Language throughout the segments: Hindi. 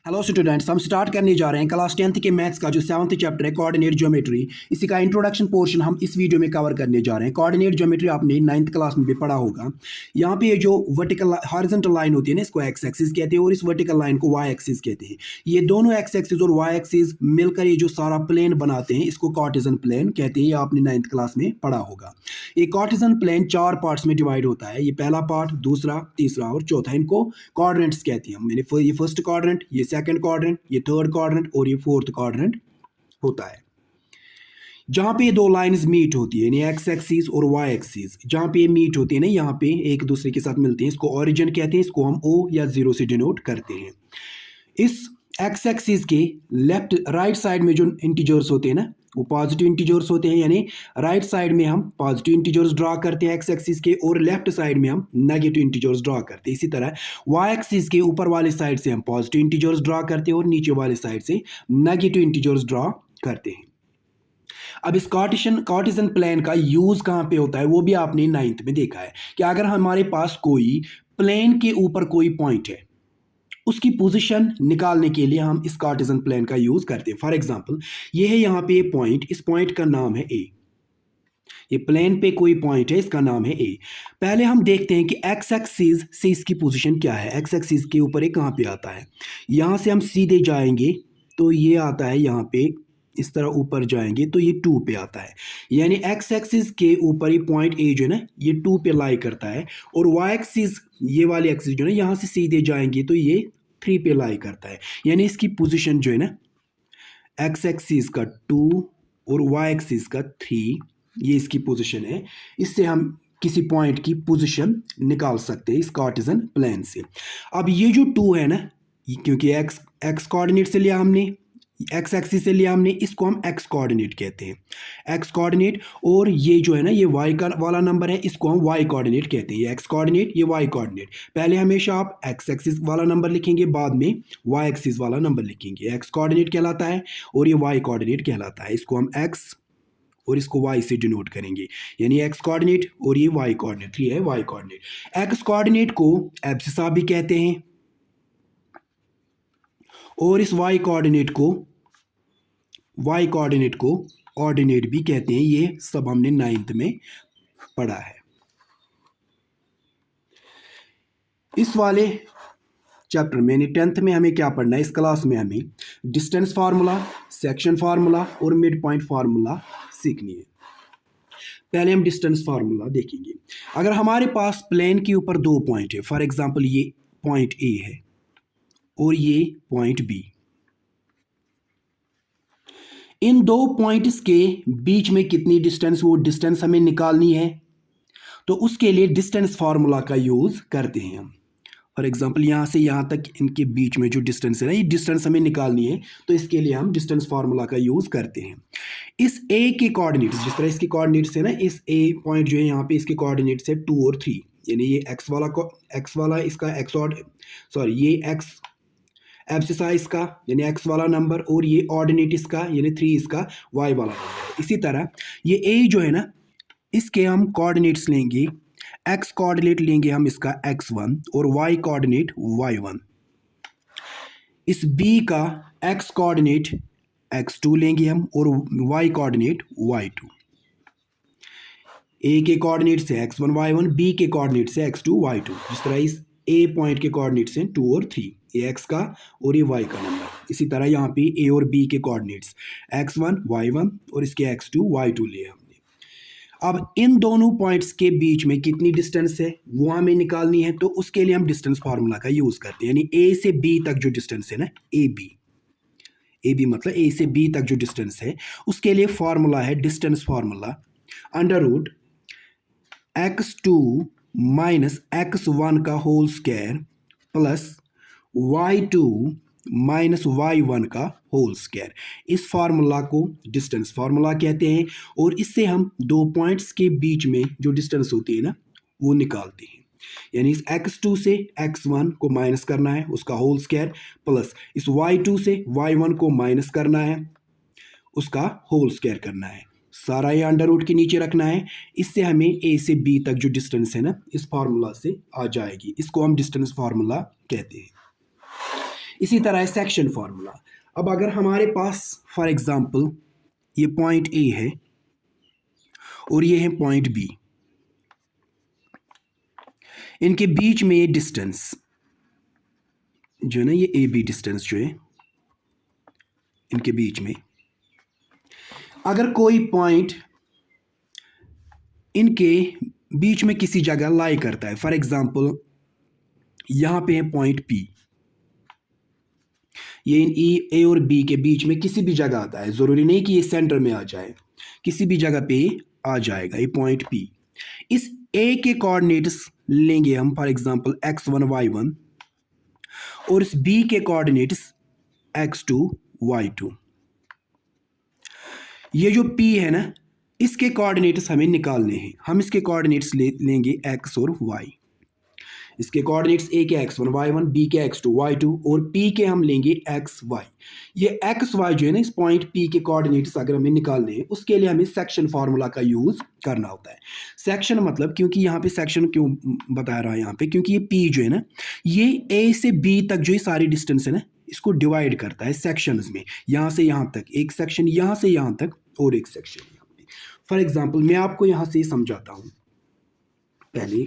हेलो स्टूडेंट्स, हम स्टार्ट करने जा रहे हैं क्लास 10th के मैथ्स का जो 7th चैप्टर है कोऑर्डिनेट ज्योमेट्री। इसी का इंट्रोडक्शन पोर्शन हम इस वीडियो में कवर करने जा रहे हैं। कोऑर्डिनेट ज्योमेट्री आपने 9th क्लास में भी पढ़ा होगा। यहाँ पे ये जो वर्टिकल हॉरिजॉन्टल लाइन होती है ना, इसको एक्स एक्सिस कहते हैं और इस वर्टिकल लाइन को वाई एक्सिस कहते हैं। ये दोनों एक्स एक्सिस और वाई एक्सिस मिलकर ये जो सारा प्लेन बनाते हैं इसको कार्टेशियन प्लेन कहते हैं। ये आपने 9th क्लास में पढ़ा होगा। ये कार्टेशियन प्लेन 4 पार्ट्स में डिवाइड होता है। ये पहला पार्ट, दूसरा, तीसरा और चौथा, इनको क्वाड्रेंट्स कहते हैं। मैंने ये फर्स्ट क्वाड्रेंट, ये सेकंड क्वाड्रेंट, ये थर्ड क्वाड्रेंट और ये फोर्थ क्वाड्रेंट होता है। जहां पे ये दो लाइंस मीट होती है, यानी एक्स एक्सिस और वाई एक्सिस, जहां पे ये मीट होती है ना, यहाँ पे एक दूसरे के साथ मिलते हैं, इसको ओरिजिन कहते हैं। इसको हम ओ या जीरो से डिनोट करते हैं। इस एक्स एक्सिस के लेफ्ट राइट साइड में जो इंटीजर्स होते हैं ना, वो पॉजिटिव इंटीजर्स होते हैं, यानी राइट साइड में हम पॉजिटिव इंटीजर्स ड्रा करते हैं एक्स एक्सिस के, और लेफ्ट साइड में हम नेगेटिव इंटीजर्स ड्रा करते हैं। इसी तरह वाई एक्सिस के ऊपर वाले साइड से हम पॉजिटिव इंटीजर्स ड्रा करते हैं और नीचे वाले साइड से नेगेटिव इंटीजर्स ड्रा करते हैं। अब इस कार्टेशियन प्लेन का यूज कहाँ पे होता है वो भी आपने 9th में देखा है कि अगर हमारे पास कोई प्लेन के ऊपर कोई पॉइंट है, उसकी पोजीशन निकालने के लिए हम इस कार्टेशियन प्लेन का यूज करते हैं। फॉर एग्जांपल, ये है यहाँ पे पॉइंट, इस पॉइंट का नाम है ए। ये प्लेन पे कोई पॉइंट है, इसका नाम है ए। पहले हम देखते हैं कि एक्स एक्सिस से इसकी पोजीशन क्या है। एक्स एक्सिस के ऊपर ये कहाँ पे आता है। यहाँ से हम सीधे जाएंगे तो ये आता है यहाँ पे, इस तरह ऊपर जाएंगे तो ये 2 पे आता है, यानी एक्स एक्सिस के ऊपर ये पॉइंट ए जो है ना, ये 2 पे लाई करता है। और वाई एक्सिस, ये वाली एक्सिस जो है ना, यहाँ से सीधे जाएंगे तो ये 3 पे लाई करता है, यानी इसकी पोजीशन जो है ना, एक्स एक्सिस का 2 और वाई एक्सिस का 3, ये इसकी पोजीशन है। इससे हम किसी पॉइंट की पोजीशन निकाल सकते हैं इस कार्टेशियन प्लेन से। अब ये जो 2 है ना, क्योंकि एक्स कोऑर्डिनेट से लिया हमने, एक्स एक्सिस से लिया हमने, इसको हम एक्स कोऑर्डिनेट कहते हैं, एक्स कोऑर्डिनेट। और ये जो है ना, ये वाई का वाला नंबर है, इसको हम वाई कोऑर्डिनेट कहते हैं। ये एक्स कोऑर्डिनेट, ये वाई कोऑर्डिनेट। पहले हमेशा आप एक्स एक्सिस वाला नंबर लिखेंगे, बाद में वाई एक्सिस वाला नंबर लिखेंगे। एक्स कोऑर्डिनेट कहलाता है और ये वाई कोऑर्डिनेट कहलाता है। इसको हम एक्स और इसको वाई से डिनोट करेंगे, यानी एक्स कोऑर्डिनेट और ये वाई कोऑर्डिनेट, ये है वाई कोऑर्डिनेट। एक्स कोऑर्डिनेट को एब्सिसा भी कहते हैं और इस वाई कोऑर्डिनेट को ऑर्डिनेट भी कहते हैं। ये सब हमने 9th में पढ़ा है। इस वाले चैप्टर में, यानी 10th में हमें क्या पढ़ना है, इस क्लास में हमें डिस्टेंस फार्मूला, सेक्शन फार्मूला और मिड पॉइंट फार्मूला सीखनी है। पहले हम डिस्टेंस फार्मूला देखेंगे। अगर हमारे पास प्लेन के ऊपर 2 पॉइंट है, फॉर एग्जांपल ये पॉइंट ए है और ये पॉइंट बी, इन 2 पॉइंट्स के बीच में कितनी डिस्टेंस, वो डिस्टेंस हमें निकालनी है। तो उसके लिए डिस्टेंस फार्मूला का यूज करते हैं हम। फॉर एग्जांपल, यहाँ से यहाँ तक इनके बीच में जो डिस्टेंस है ना, ये डिस्टेंस हमें निकालनी है, तो इसके लिए हम डिस्टेंस फार्मूला का यूज करते हैं। इस ए के कोऑर्डिनेट्स, जिस तरह इसके कोऑर्डिनेट्स है ना, इस ए पॉइंट जो है यहाँ पे, इसके कोऑर्डिनेट्स है 2 और 3, यानी ये एक्स वाला इसका एक्स और सॉरी ये एक्स एब्सिसा इसका, यानी एक्स वाला नंबर, और ये ऑर्डिनेट इसका, यानी 3 इसका वाई वाला नंबर। इसी तरह ये ए जो है ना, इसके हम कोऑर्डिनेट्स लेंगे, एक्स कोऑर्डिनेट लेंगे हम इसका x1 और y कोऑर्डिनेट y1। इस b का x कोऑर्डिनेट x2 लेंगे हम और y कोऑर्डिनेट y2। a के कोऑर्डिनेट से x1 y1, b के कोऑर्डिनेट से x2 y2। जिस तरह इस a पॉइंट के कोऑर्डिनेट से 2 और 3, ये x का और ये y का नंबर। इसी तरह यहाँ पे a और b के कोऑर्डिनेट्स x1 y1 और इसके x2 y2 लिए हमने। अब इन दोनों पॉइंट्स के बीच में कितनी डिस्टेंस है वो हमें निकालनी है, तो उसके लिए हम डिस्टेंस फार्मूला का यूज करते हैं। यानी ए से बी तक जो डिस्टेंस है ना, ए बी मतलब ए से बी तक जो डिस्टेंस है, उसके लिए फार्मूला है distance formula √ x2 minus x1 का whole square plus y2 minus y1 का होल स्क्वायर। इस फार्मूला को डिस्टेंस फार्मूला कहते हैं और इससे हम 2 पॉइंट्स के बीच में जो डिस्टेंस होती है ना, वो निकालते हैं। यानी इस x2 से x1 को माइनस करना है, उसका होल स्क्वायर, प्लस इस y2 से y1 को माइनस करना है, उसका होल स्क्वायर करना है। सारा ये अंडर के नीचे रखना है। इससे हमें a से b तक जो डिस्टेंस है ना, इस फार्मूला से आ जाएगी। इसको हम डिस्टेंस फार्मूला कहते हैं। इसी तरह है सेक्शन फार्मूला। अब अगर हमारे पास फॉर एग्जांपल ये पॉइंट ए है और ये है पॉइंट बी, इनके बीच में ये डिस्टेंस जो है ना, ये ए बी डिस्टेंस जो है इनके बीच में, अगर कोई पॉइंट इनके बीच में किसी जगह लाई करता है, फॉर एग्जांपल यहां पे है पॉइंट पी, ये इन ए और बी के बीच में किसी भी जगह आता है, जरूरी नहीं कि ये सेंटर में आ जाए, किसी भी जगह पे आ जाएगा ये पॉइंट पी। इस ए के कोऑर्डिनेट्स लेंगे हम फॉर एग्जांपल x1 y1 और इस बी के कोऑर्डिनेट्स x2 y2। ये जो p है ना, इसके कोऑर्डिनेट्स हमें निकालने हैं। हम इसके कोऑर्डिनेट्स लेंगे x और y। इसके कोऑर्डिनेट्स a के x1 y1, b के x2 y2 और p के हम लेंगे xy। ये xy जो है ना, इस पॉइंट p के कोऑर्डिनेट्स अगर हमें निकालने हैं, उसके लिए हमें सेक्शन फार्मूला का यूज करना होता है। सेक्शन मतलब, क्योंकि यहाँ पे सेक्शन क्यों बता रहा है यहाँ पे, क्योंकि ये p जो है ना, ये a से b तक जो ये सारी डिस्टेंस है ना, इसको डिवाइड करता है सेक्शंस में। यहाँ से यहाँ तक एक सेक्शन, यहाँ से यहाँ तक और एक सेक्शन यहाँ पे। फॉर एग्जाम्पल मैं आपको यहाँ से समझाता हूँ। पहले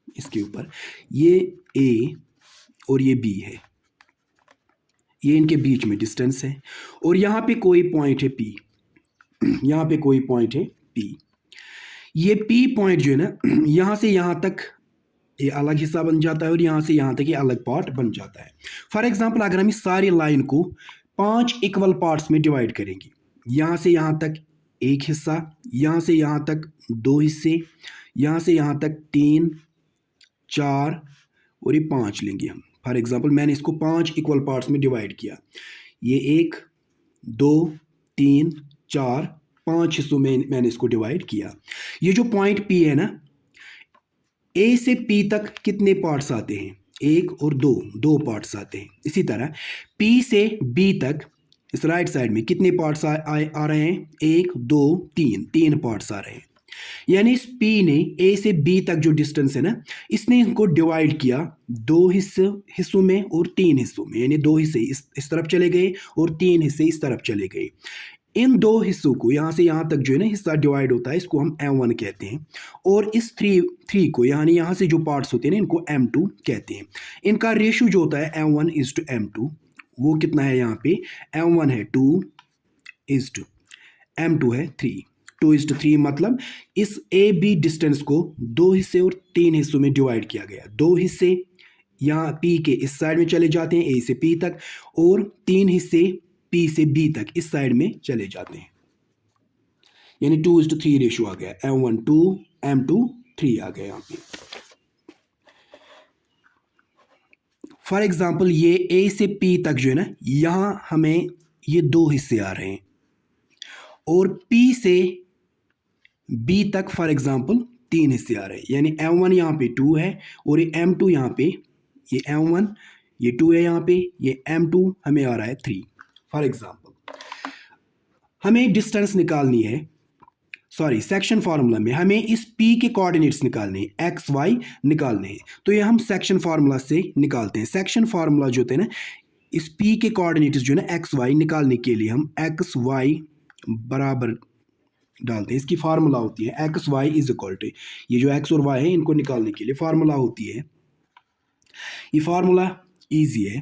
इसके ऊपर ये A और ये B है, ये इनके बीच में डिस्टेंस है, और यहाँ पे कोई पॉइंट है P, यहाँ पे कोई पॉइंट है P। ये P पॉइंट जो है ना, यहाँ से यहाँ तक ये अलग हिस्सा बन जाता है और यहाँ से यहाँ तक ये अलग पार्ट बन जाता है। फॉर एग्जांपल अगर हम इस सारी लाइन को 5 इक्वल पार्ट्स में डिवाइड करेंगे, यहाँ से यहाँ तक एक हिस्सा, यहाँ से यहाँ तक 2 हिस्से, यहाँ से यहाँ तक 3 4 और ये 5 लेंगे हम। फॉर एग्जांपल मैंने इसको 5 इक्वल पार्ट्स में डिवाइड किया, ये 1 2 3 4 5 हिस्सों में मैंने इसको डिवाइड किया। ये जो पॉइंट P है ना, A से P तक कितने पार्ट्स आते हैं? 1 और 2 पार्ट्स आते हैं। इसी तरह P से B तक इस राइट साइड में कितने पार्ट्स आ रहे हैं? 1 2 3 पार्ट्स आ रहे हैं। यानी इस P ने A से B तक जो डिस्टेंस है ना, इसने इनको डिवाइड किया 2 हिस्सों में और 3 हिस्सों में, यानी 2 हिस्से इस तरफ चले गए और 3 हिस्से इस तरफ चले गए। इन 2 हिस्सों को यहाँ से यहाँ तक जो है ना हिस्सा डिवाइड होता है, इसको हम M1 कहते हैं। और इस 3 को, यानी यहाँ से जो पार्ट्स होते हैं ना, इनको M2 कहते हैं। इनका रेशियो जो होता है M1:M2, वो कितना है? यहाँ पे M1 है 2:, M2 है 3। 2:3 मतलब इस AB डिस्टेंस को 2 हिस्से और 3 हिस्सों में डिवाइड किया गया। 2 हिस्से यहाँ P के इस साइड में चले जाते हैं, A से P तक, और 3 हिस्से P से B तक इस साइड में चले जाते हैं। यानी 2:3 रेशियो आ गया। M1 2, M2 3 आ गया यहाँ पे। फॉर एग्जाम्पल ये A से P तक जो है ना, यहाँ हमें ये 2 हिस्से आ रहे हैं, और P से B तक फॉर एग्जाम्पल 3 हिस्से आ रहे हैं। यानी M1 यहाँ पे 2 है और ये M2 यहाँ पे, ये M1 ये 2 है यहाँ पे, ये M2 हमें आ रहा है 3। फॉर एग्जाम्पल हमें डिस्टेंस निकालनी है, सॉरी सेक्शन फार्मूला में हमें इस P के कोऑर्डिनेट्स निकालने हैं, x y निकालने हैं। तो ये हम सेक्शन फार्मूला से निकालते हैं। सेक्शन फार्मूला जो होते हैं ना, इस P के कोऑर्डिनेट्स जो है ना x y निकालने के लिए हम x y बराबर डालते हैं। इसकी फार्मूला होती है x y is equal to, ये जो एक्स और वाई है इनको निकालने के लिए फार्मूला होती है। ये फार्मूला इजी है।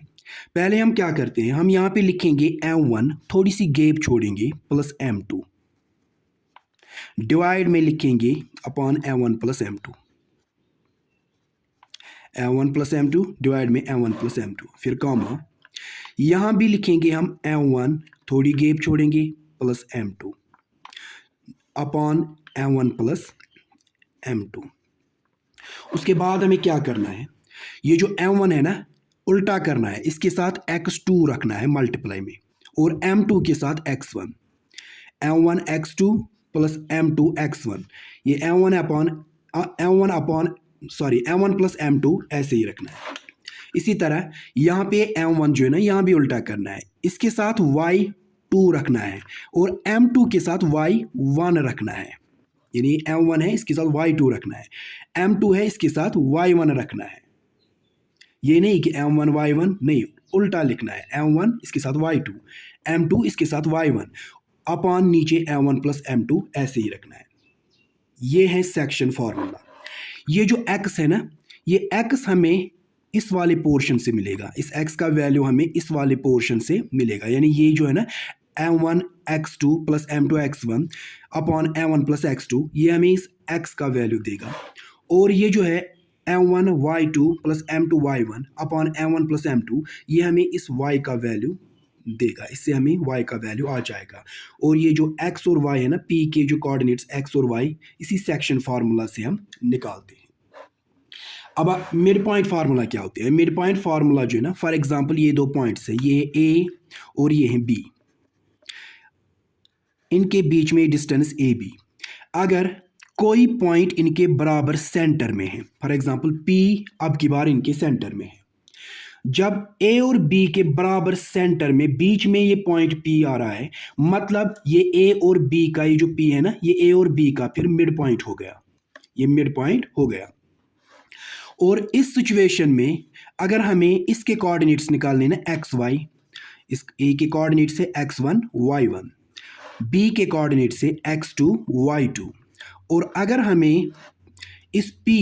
पहले हम क्या करते हैं, हम यहाँ पे लिखेंगे M1, थोड़ी सी गैप छोड़ेंगे, प्लस M2, डिवाइड में लिखेंगे upon M1 plus M2, M1 plus M2 divide में M1 प्लस M2, फिर कॉमा, यहाँ भी लिखेंगे हम M1, थोड़ी गैप छोड़ेंगे, plus M2 upon M1 plus M2। उसके बाद हमें क्या करना है, ये जो M1 है ना, उल्टा करना है, इसके साथ x2 रखना है मल्टीप्लाई में, और M2 के साथ x1, M1 x2 plus M2 x1, ये M1 प्लस M2 ऐसे ही रखना है। इसी तरह यहाँ पे M1 जो है ना, यहाँ भी उल्टा करना है, इसके साथ y2 रखना है और M2 के साथ y1 रखना है। यानी M1 है, इसके साथ y2 रखना है, M2 है, इसके साथ y1 रखना है। ये नहीं कि m1 y1, नहीं, उल्टा लिखना है, m1 इसके साथ y2, m2 इसके साथ y1 अपॉन नीचे m1 प्लस m2 ऐसे ही रखना है। ये है सेक्शन फॉर्मूला। ये जो x है ना, ये x हमें इस वाले पोर्शन से मिलेगा, इस x का वैल्यू हमें इस वाले पोर्शन से मिलेगा, यानी ये जो है ना m1 x2 plus m2 x1 upon m1 plus x2, ये हमें इस x का वैल्यू देगा। और ये जो है m1 y2 plus m2 y1 upon m1 plus m2, ये हमें इस y का वैल्यू देगा, इससे हमें y का वैल्यू आ जाएगा। और ये जो x और y है ना, p के जो कोऑर्डिनेट्स x और y, इसी सेक्शन फार्मूला से हम निकालते हैं। अब मिड पॉइंट फार्मूला क्या होता है? मिड पॉइंट फार्मूला जो है ना, फॉर एग्जांपल ये दो पॉइंट्स है, ये a और ये है b, इनके बीच में डिस्टेंस ए बी। अगर कोई पॉइंट इनके बराबर सेंटर में है, फॉर एग्जांपल p अब की बार इनके सेंटर में है, जब a और b के बराबर सेंटर में बीच में ये पॉइंट p आ रहा है, मतलब ये a और b का, ये जो p है ना, ये a और b का फिर मिड पॉइंट हो गया, ये मिड पॉइंट हो गया। और इस सिचुएशन में अगर हमें इसके कोऑर्डिनेट्स निकालने ना एक्स वाई, इस a के कोऑर्डिनेट से x1 y1, b के कोऑर्डिनेट से x2 y2, और अगर हमें इस p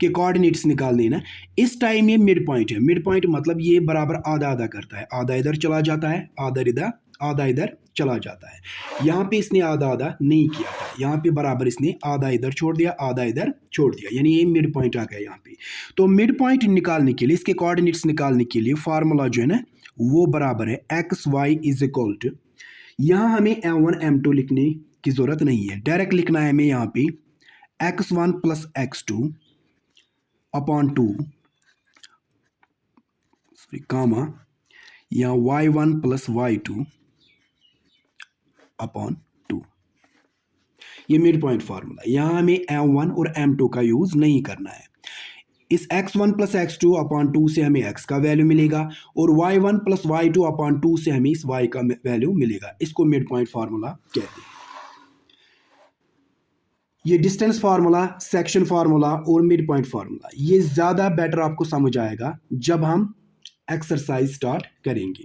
के कोऑर्डिनेट्स निकालने ना, इस टाइम ये मिड पॉइंट है। मिड पॉइंट मतलब ये बराबर आधा आधा करता है, आधा इधर चला जाता है, आधा इधर चला जाता है। यहाँ पे इसने आधा आधा नहीं किया था, यहाँ पे बराबर इसने आधा इधर छोड़ दिया, आधा इधर छोड़ दिया, यानी ये मिड पॉइंट आ गया यहाँ पे। तो मिड पॉइंट निकालने के लिए, इसके कोऑर्डिनेट्स निकालने के लिए फार्मूला जो है ना, वो बराबर है x y is equal to, यहाँ हमें m1 m2 लिखने की जरूरत नहीं है, डायरेक्ट लिखना है हमें यहाँ पे x1 प्लस x2 अपॉन 2 कामा, या y1 प्लस y2 अपॉन 2। ये मिड पॉइंट फार्मूला। यहाँ हमें m1 और m2 का यूज नहीं करना है। इस x1 प्लस x2 अपॉन 2 से हमें x का वैल्यू मिलेगा, और y1 प्लस y2 अपॉन 2 से हमें इस y का वैल्यू मिलेगा। इसको मिड पॉइंट फार्मूला कहते हैं। ये डिस्टेंस फार्मूला, सेक्शन फार्मूला और मिड पॉइंट फार्मूला, ये ज़्यादा बेटर आपको समझ आएगा जब हम एक्सरसाइज स्टार्ट करेंगे।